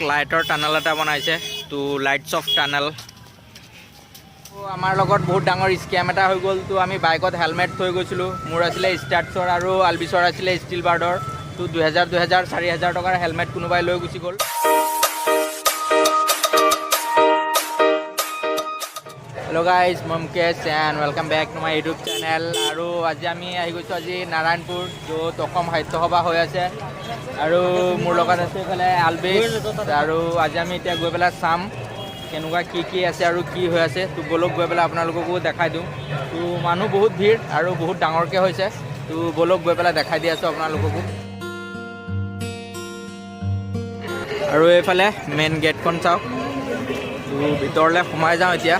লাইটৰ টানেল এটা বনাইছে তো লাইটছ অফ টানেল। আমাৰ লগত বহুত ডাঙৰ স্কেম এটা হৈ গ'ল। তো আমি বাইকত হেলমেট থৈ গৈছিলোঁ। মোৰ আছিলে ষ্টাৰ্টছৰ আৰু আলবিছৰ আছিলে ষ্টিল বাৰ্ডৰ। তো 2000-4000 টকাৰ হেলমেট কোনোবাই লৈ গুচি গ'ল। হেল্ল' গাইজ, মই Mukesh and welcome back to my YouTube channel. আৰু আজি আমি আহি গৈছোঁ নাৰায়ণপুৰ, য'ত অসম সাহিত্য সভা হৈ আছে। আৰু মোৰ লগত আছে এইফালে আলবিছ। আৰু আজি আমি এতিয়া গৈ পেলাই চাম কেনেকুৱা কি আছে আৰু কি হৈ আছে। তো বলক গৈ পেলাই আপোনালোককো দেখাই দিওঁ। তো মানুহ বহুত ভিৰ আৰু বহুত ডাঙৰকৈ হৈছে। তো বলক গৈ পেলাই দেখাই দি আছোঁ আপোনালোককো। আৰু এইফালে মেইন গেটখন চাওক। তো ভিতৰলৈ সোমাই যাওঁ এতিয়া।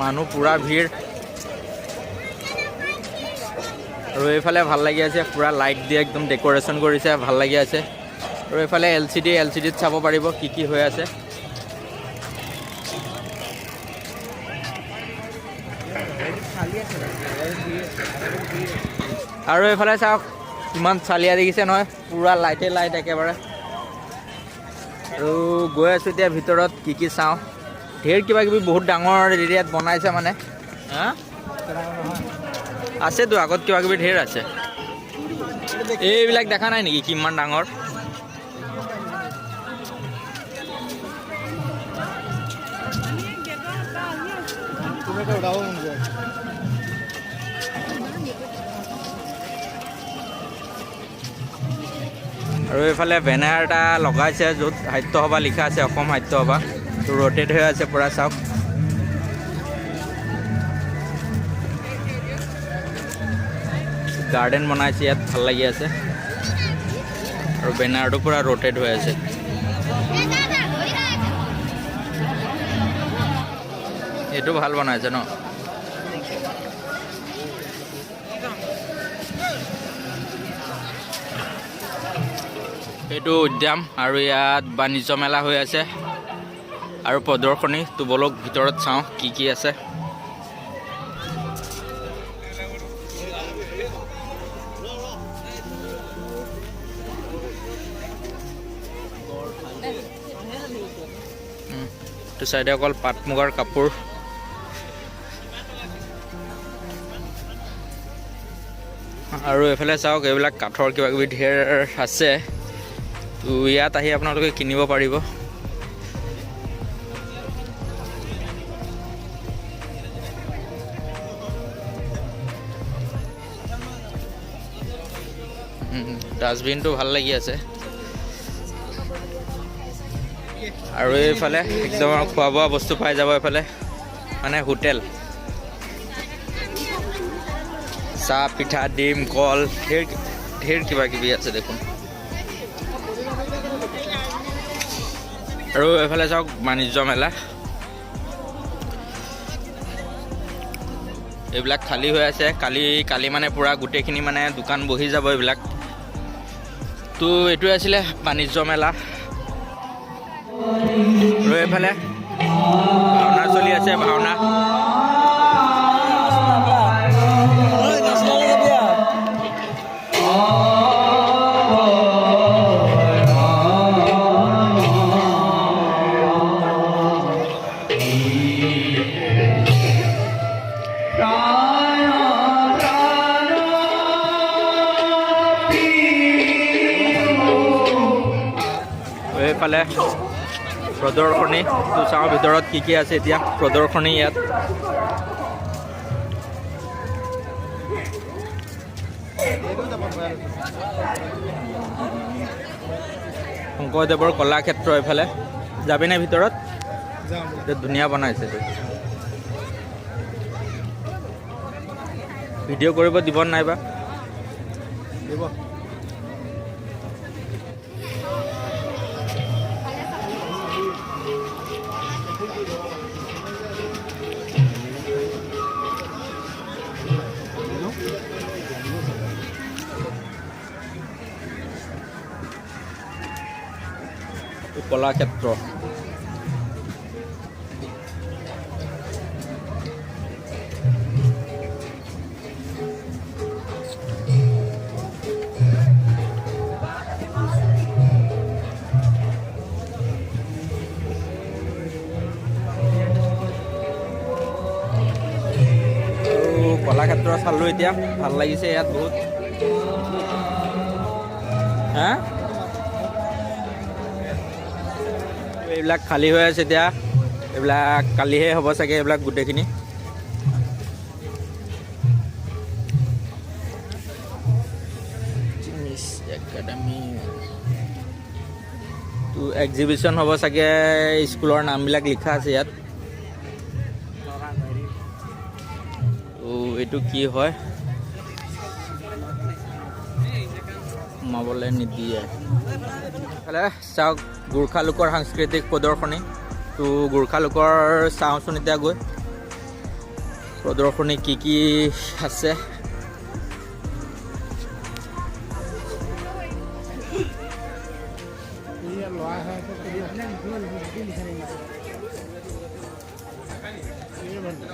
মানুহ পুৰা ভিৰ আৰু এইফালে ভাল লাগি আছে, পুৰা লাইট দিয়ে একদম ডেক'ৰেশ্যন কৰিছে, ভাল লাগি আছে। আৰু এইফালে এলচিডিত চাব পাৰিব কি হৈ আছে। আৰু এইফালে চাওক কিমান চালিয়া দেখিছে নহয়, পুৰা লাইটে লাইট একেবাৰে। আৰু গৈ আছোঁ এতিয়া ভিতৰত কি চাওঁ। ঢেৰ কিবা কিবি বহুত ডাঙৰ এৰিয়াত বনাইছে মানে। আছেতো আগত কিবা কিবি ঢেৰ আছে। এইবিলাক দেখা নাই নেকি কিমান ডাঙৰ? আৰু এইফালে বেনাৰ এটা লগাইছে য'ত সাহিত্য সভা লিখা আছে, অসম সাহিত্য সভা। তো ৰ'টেট হৈ আছে পুৰা, চাওক। গাৰ্ডেন বনাইছে ইয়াত, ভাল লাগি আছে। আৰু বেনাৰটো পুৰা ৰ'টেট হৈ আছে। এইটো ভাল বনাইছে ন? এইটো উদ্যান আৰু ইয়াত বাণিজ্য মেলা হৈ আছে আৰু প্ৰদৰ্শনী। তো বলক ভিতৰত চাওঁ কি আছে। এইটো চাইডে অকল পাট মুগাৰ কাপোৰ। আৰু এইফালে চাওক এইবিলাক কাঠৰ কিবা কিবি ঢেৰ আছে। তো ইয়াত আহি আপোনালোকে কিনিব পাৰিব। ডাষ্টবিনটো ভাল লাগি আছে। আৰু এইফালে একদম খোৱা বোৱা বস্তু পাই যাব। এইফালে মানে হোটেল, চাহ, পিঠা, ডিম, কল, ঢেৰ কিবা কিবি আছে দেখোন। আৰু এইফালে চাওক বাণিজ্য মেলা। এইবিলাক খালী হৈ আছে। কালি মানে পুৰা গোটেইখিনি মানে দোকান বহি যাব এইবিলাক। তো এইটোৱে আছিলে বাণিজ্য মেলা। আৰু এইফালে ভাওনা চলি আছে, ভাওনা। এইফালে প্ৰদৰ্শনী। তো চাওঁ ভিতৰত কি আছে এতিয়া। প্ৰদৰ্শনী ইয়াত শংকৰদেৱৰ কলাক্ষেত্ৰ। এইফালে যাবিনে ভিতৰত? ধুনীয়া বনাইছে। ভিডিঅ' কৰিব দিব নাইবা? দিব। কলাক্ষেত্ৰ। কলাক্ষেত্ৰ চালোঁ এতিয়া, ভাল লাগিছে ইয়াত বহুত। হা এইবিলাক খালী হৈ আছে এতিয়া, এইবিলাক কালিহে হ'ব চাগে এইবিলাক গোটেইখিনি। একাডেমি তো এক্সিবিশ্যন হ'ব চাগে, স্কুলৰ নামবিলাক লিখা আছে ইয়াত। এইটো কি হয় সোমাবলৈ নিদিয়ে। ইফালে চাওক গোৰ্খা লোকৰ সাংস্কৃতিক প্ৰদৰ্শনী। তো গোৰ্খা লোকৰ চাওঁচোন এতিয়া গৈ প্ৰদৰ্শনী কি কি আছে।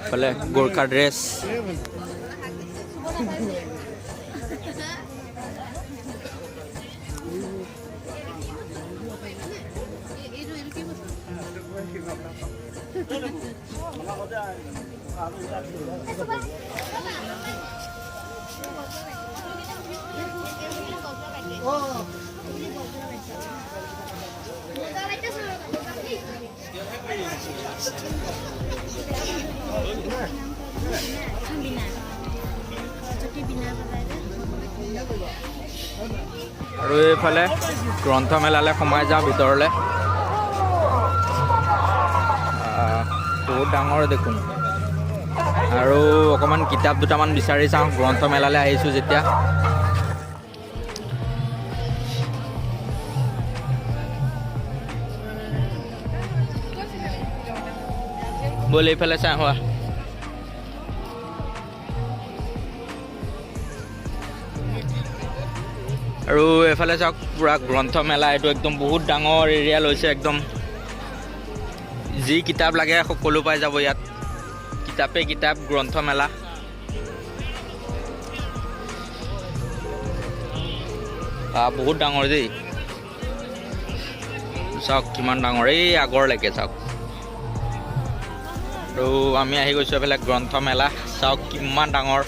ইফালে গোৰ্খা ড্ৰেছ, আৰু এইফালে গ্ৰন্থমেলালৈ সোমাই যাওঁ ভিতৰলৈ। বহুত ডাঙৰ দেখোন। আৰু অকণমান কিতাপ দুটামান বিচাৰি চাওঁ গ্ৰন্থমেলালৈ আহিছোঁ যেতিয়া। ব'ল এইফালে চাই হোৱা। আৰু এইফালে চাওক পূৰা গ্ৰন্থমেলা, এইটো একদম বহুত ডাঙৰ এৰিয়া লৈছে একদম। যি কিতাপ লাগে সকলো পাই যাব ইয়াত, কিতাপে কিতাপ গ্ৰন্থমেলা। বহুত ডাঙৰ দেই, চাওক কিমান ডাঙৰ, এই আগৰলৈকে চাওক। আৰু আমি আহি গৈছোঁ এইফালে গ্ৰন্থমেলা, চাওক কিমান ডাঙৰ।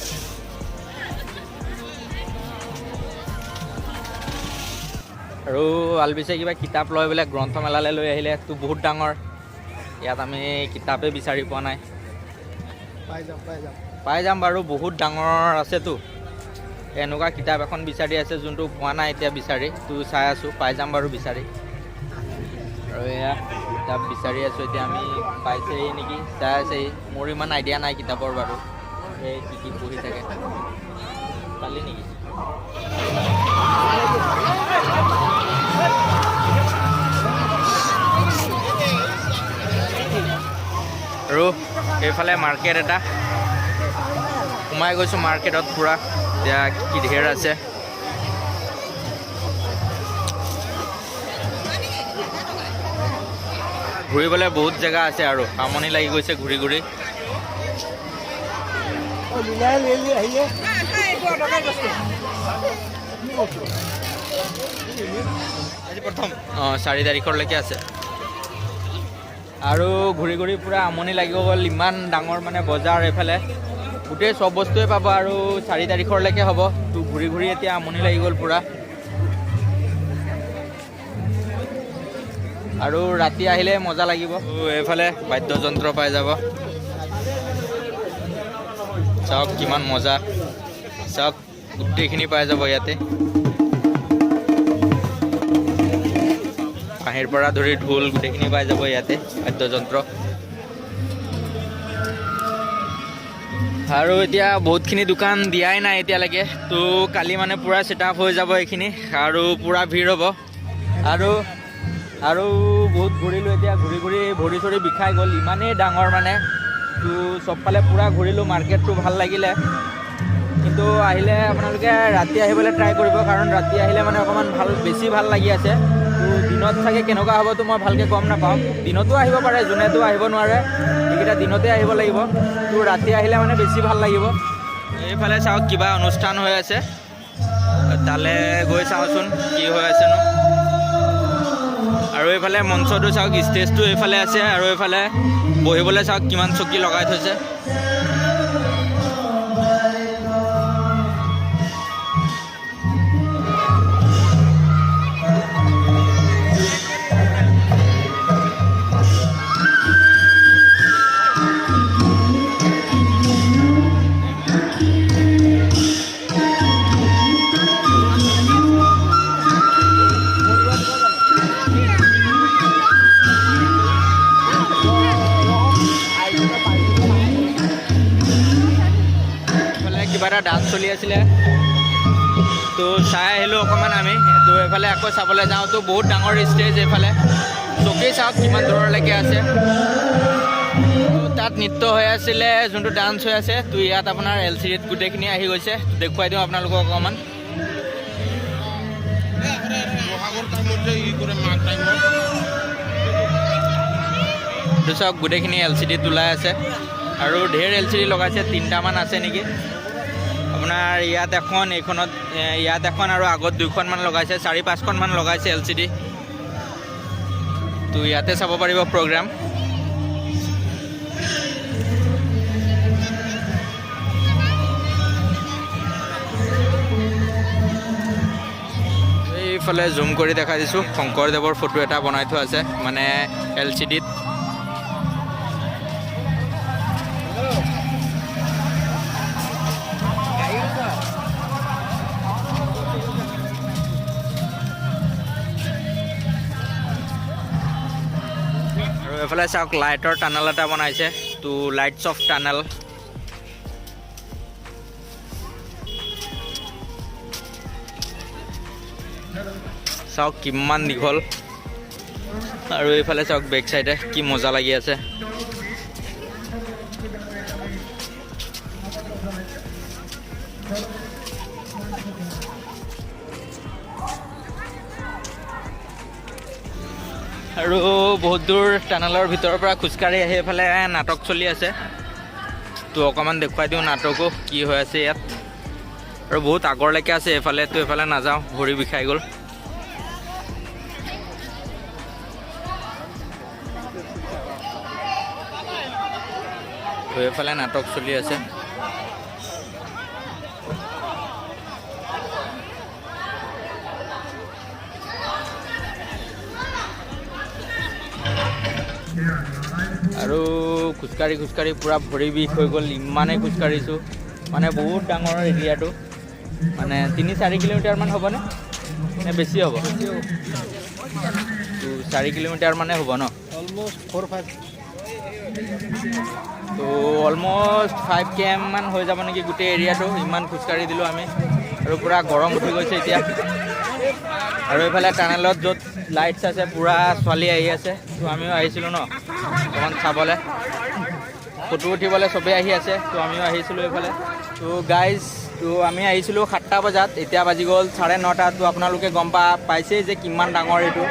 আৰু আলবিছে কিবা কিতাপ লয় বোলে গ্ৰন্থমেলালৈ লৈ আহিলে, তো বহুত ডাঙৰ। ইয়াত আমি কিতাপেই বিচাৰি পোৱা নাই। পাই যাম বাৰু, বহুত ডাঙৰ আছেতো। এনেকুৱা কিতাপ এখন বিচাৰি আছে যোনটো পোৱা নাই এতিয়া বিচাৰি, তো চাই আছোঁ, পাই যাম বাৰু বিচাৰি। আৰু এয়া কিতাপ বিচাৰি আছোঁ এতিয়া, আমি পাইছেই নেকি, চাই আছেই। মোৰ ইমান আইডিয়া নাই কিতাপৰ বাৰু, এই কি কি পঢ়ি থাকে। পালি নেকি? আৰু এইফালে মাৰ্কেট এটা সোমাই গৈছোঁ, মাৰ্কেটত পূৰা এতিয়া কি ঢেৰ আছে। ঘূৰিবলৈ বহুত জেগা আছে আৰু আমনি লাগি গৈছে ঘূৰি ঘূৰি। আজি প্ৰথম 4 তাৰিখলৈকে আছে। আৰু ঘূৰি ঘূৰি পূৰা আমনি লাগিব গ'ল, ইমান ডাঙৰ মানে বজাৰ। এইফালে গোটেই চব বস্তুৱে পাব আৰু 4 তাৰিখলৈকে হ'ব। তো ঘূৰি ঘূৰি এতিয়া আমনি লাগি গ'ল পূৰা। আৰু ৰাতি আহিলে মজা লাগিব। এইফালে বাদ্যযন্ত্ৰ পাই যাব, চাওক কিমান মজা, চাওক গোটেইখিনি পাই যাব ইয়াতে। কাঁহীৰ পৰা ধৰি ঢোল গোটেইখিনি পাই যাব ইয়াতে, বাদ্যযন্ত্ৰ। আৰু এতিয়া বহুতখিনি দোকান দিয়াই নাই এতিয়ালৈকে, তো কালি মানে পূৰা ছেটআপ হৈ যাব এইখিনি আৰু পূৰা ভিৰ হ'ব। আৰু বহুত ঘূৰিলোঁ এতিয়া, ঘূৰি ঘূৰি ভৰি চৰি বিষাই গ'ল, ইমানেই ডাঙৰ মানে। তো চবফালে পূৰা ঘূৰিলোঁ, মাৰ্কেটটো ভাল লাগিলে। কিন্তু আহিলে আপোনালোকে ৰাতি আহিবলৈ ট্ৰাই কৰিব, কাৰণ ৰাতি আহিলে মানে অকণমান বেছি ভাল লাগি আছে। তো দিনত দিনত চাগে কেনেকুৱা হ'বতো মই ভালকৈ গম নাপাওঁ। দিনতো আহিব পাৰে, যোনেতো আহিব নোৱাৰে সেইকেইটা দিনতে আহিব লাগিব। তো ৰাতি আহিলে মানে বেছি ভাল লাগিব। এইফালে চাওক কিবা অনুষ্ঠান হৈ আছে, তালৈ গৈ চাওঁচোন কি হৈ আছেনো। আৰু এইফালে মঞ্চটো চাওক, ষ্টেজটো এইফালে আছে, আৰু এইফালে বহিবলৈ চাওক কিমান চকী লগাই থৈছে। কিবা এটা ডান্স চলি আছিলে, তো চাই আহিলোঁ অকণমান আমি। তো এইফালে আকৌ চাবলৈ যাওঁ, তো বহুত ডাঙৰ ষ্টেজ এইফালে, চকী চাওক কিমান দূৰলৈকে আছে। তাত নৃত্য হৈ আছিলে, যোনটো ডান্স হৈ আছে। তো ইয়াত আপোনাৰ LCDত গোটেইখিনি আহি গৈছে, দেখুৱাই দিওঁ আপোনালোকক অকণমান। তো চাওক গোটেইখিনি LCDত ওলাই আছে, আৰু ঢেৰ LCD লগাইছে, 3টামান আছে নেকি। আপোনাৰ ইয়াত এখন, এইখনত ইয়াত এখন, আৰু আগত 2খনমান লগাইছে, 4-5খনমান লগাইছে LCD। তো ইয়াতে চাব পাৰিব প্ৰগ্ৰাম। এইফালে জুম কৰি দেখাই দিছোঁ, শংকৰদেৱৰ ফটো এটা বনাই থোৱা আছে, মানে LCDত। আৰু এইফালে চাওক লাইটৰ টানেল এটা বনাইছে, তো লাইটছ অফ টানেল। চাওক কিমান দীঘল, আৰু এইফালে চাওক বেক চাইডে কি মজা লাগি আছে। আৰু বহুত দূৰ টানেলৰ ভিতৰৰ পৰা খোজকাঢ়ি আহি এইফালে নাটক চলি আছে, তো অকণমান দেখুৱাই দিওঁ নাটকো কি হৈ আছে ইয়াত। আৰু বহুত আগৰলৈকে আছে এইফালে, তো এইফালে নাযাওঁ, ভৰি বিষাই গ'ল। তো এইফালে নাটক চলি আছে। আৰু খোজকাঢ়ি খোজকাঢ়ি পূৰা ভৰি বিষ হৈ গ'ল, ইমানেই খোজকাঢ়িছোঁ। মানে বহুত ডাঙৰ এৰিয়াটো, মানে 3-4 কিলোমিটাৰমান হ'বনে, নে বেছি হ'ব? তো 4 কিলোমিটাৰ মানে হ'ব ন? অলমোষ্ট 4-5। তো অলমোষ্ট 5 km মান হৈ যাব নেকি গোটেই এৰিয়াটো। ইমান খোজকাঢ়ি দিলোঁ আমি, আৰু পূৰা গৰম উঠি গৈছে এতিয়া। আৰু এইফালে টানেলত য'ত লাইটছ আছে, পূৰা ছোৱালী আহি আছে। তো আমিও আহিছিলোঁ ন অকণমান চাবলৈ, ফটো উঠিবলৈ চবেই আহি আছে, তো আমিও আহিছিলোঁ এইফালে। তো গাইজ, তো আমি আহিছিলোঁ 7টা বজাত, এতিয়া বাজি গ'ল 9:30। তো আপোনালোকে গম পাইছেই যে কিমান ডাঙৰ এইটো।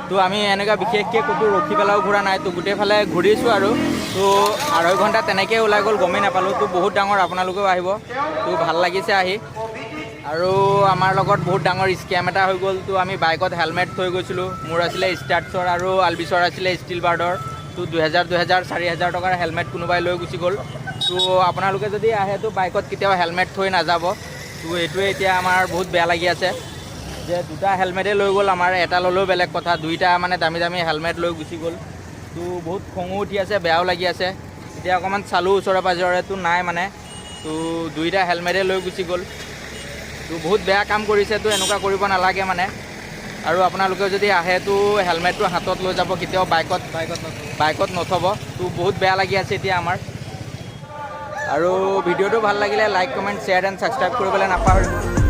তো আমি এনেকুৱা বিশেষকৈ ক'তো ৰখি পেলাইও ঘূৰা নাই, তো গোটেইফালে ঘূৰিছোঁ আৰু। তো 2.5 ঘণ্টা তেনেকৈ ওলাই গ'ল, গমেই নাপালোঁ। তো বহুত ডাঙৰ, আপোনালোকেও আহিব, তো ভাল লাগিছে আহি। আৰু আমাৰ লগত বহুত ডাঙৰ স্কেম এটা হৈ গ'ল। তো আমি বাইকত হেলমেট থৈ গৈছিলোঁ, মোৰ আছিলে ষ্টাৰ্টছৰ আৰু আলবিছৰ আছিলে ষ্টিল বাৰ্ডৰ। তো 2000-4,000 টকাৰ হেলমেট কোনোবাই লৈ গুচি গ'ল। তো আপোনালোকে যদি আহে তো বাইকত কেতিয়াও হেলমেট থৈ নাযাব। তো এইটোৱে এতিয়া আমাৰ বহুত বেয়া লাগি আছে যে 2টা হেলমেটেই লৈ গ'ল আমাৰ, এটা ল'লেও বেলেগ কথা, 2টা মানে দামী দামী হেলমেট লৈ গুচি গ'ল। তো বহুত খঙো উঠি আছে, বেয়াও লাগি আছে। এতিয়া অকণমান চালোঁ ওচৰে পাঁজৰে, তো নাই মানে। তো 2টা হেলমেটেই লৈ গুচি গ'ল। তো বহুত বেয়া কাম কৰিছে, তো এনেকুৱা কৰিব নালাগে মানে। আৰু আপোনালোকে যদি আহে তো হেলমেটটো হাতত লৈ যাব, কেতিয়াও বাইকত নথ'ব। তো বহুত বেয়া লাগি আছে এতিয়া আমাৰ। আৰু ভিডিঅ'টো ভাল লাগিলে like, comment, share and subscribe কৰিবলৈ নাপাহৰিব।